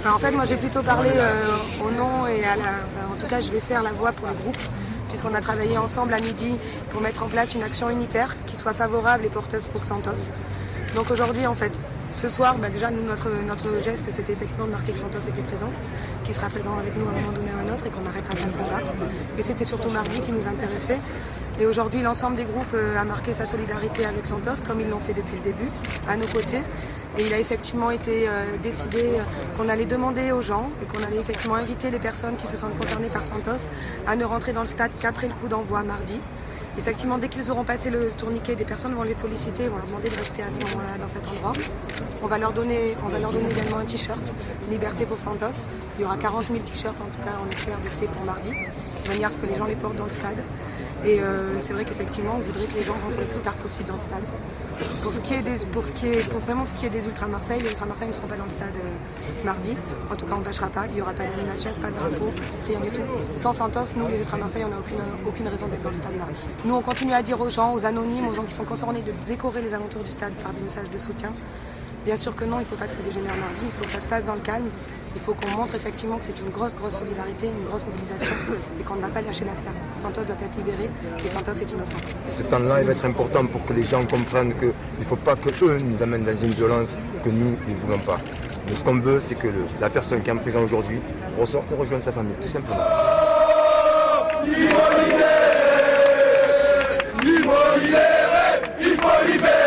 En fait, moi j'ai plutôt parlé au nom et en tout cas je vais faire la voix pour le groupe, puisqu'on a travaillé ensemble à midi pour mettre en place une action unitaire qui soit favorable et porteuse pour Santos. Donc aujourd'hui en fait, ce soir, déjà nous, notre geste c'était effectivement de marquer que Santos était présent, qu'il sera présent avec nous à un moment donné ou à un autre et qu'on arrêtera pas le combat. Mais c'était surtout mardi qui nous intéressait. Et aujourd'hui l'ensemble des groupes a marqué sa solidarité avec Santos comme ils l'ont fait depuis le début, à nos côtés. Et il a effectivement été décidé qu'on allait demander aux gens et qu'on allait effectivement inviter les personnes qui se sentent concernées par Santos à ne rentrer dans le stade qu'après le coup d'envoi mardi. Effectivement, dès qu'ils auront passé le tourniquet, des personnes vont les solliciter, vont leur demander de rester à ce moment-là dans cet endroit. On va leur donner également un t-shirt, Liberté pour Santos. Il y aura 40 000 t-shirts, en tout cas on espère, de fait pour mardi, de manière à ce que les gens les portent dans le stade. Et c'est vrai qu'effectivement, on voudrait que les gens rentrent le plus tard possible dans le stade. Pour vraiment ce qui est des Ultra Marseille, les Ultra Marseille ne seront pas dans le stade mardi. En tout cas, on ne bâchera pas. Il n'y aura pas d'animation, pas de drapeau, rien du tout. Sans Santos, nous, les Ultra Marseille, on n'a aucune raison d'être dans le stade mardi. Nous, on continue à dire aux gens, aux anonymes, aux gens qui sont concernés, de décorer les alentours du stade par des messages de soutien. Bien sûr que non, il ne faut pas que ça dégénère mardi. Il faut que ça se passe dans le calme. Il faut qu'on montre effectivement que c'est une grosse solidarité, une grosse mobilisation et qu'on ne va pas lâcher l'affaire. Santos doit être libéré et Santos est innocent. Ce temps-là, il va être important pour que les gens comprennent qu'il ne faut pas qu'eux nous amènent dans une violence que nous ne voulons pas. Mais ce qu'on veut, c'est que la personne qui est en prison aujourd'hui ressorte et rejoigne sa famille, tout simplement. Il faut libérer, il faut libérer, il faut libérer.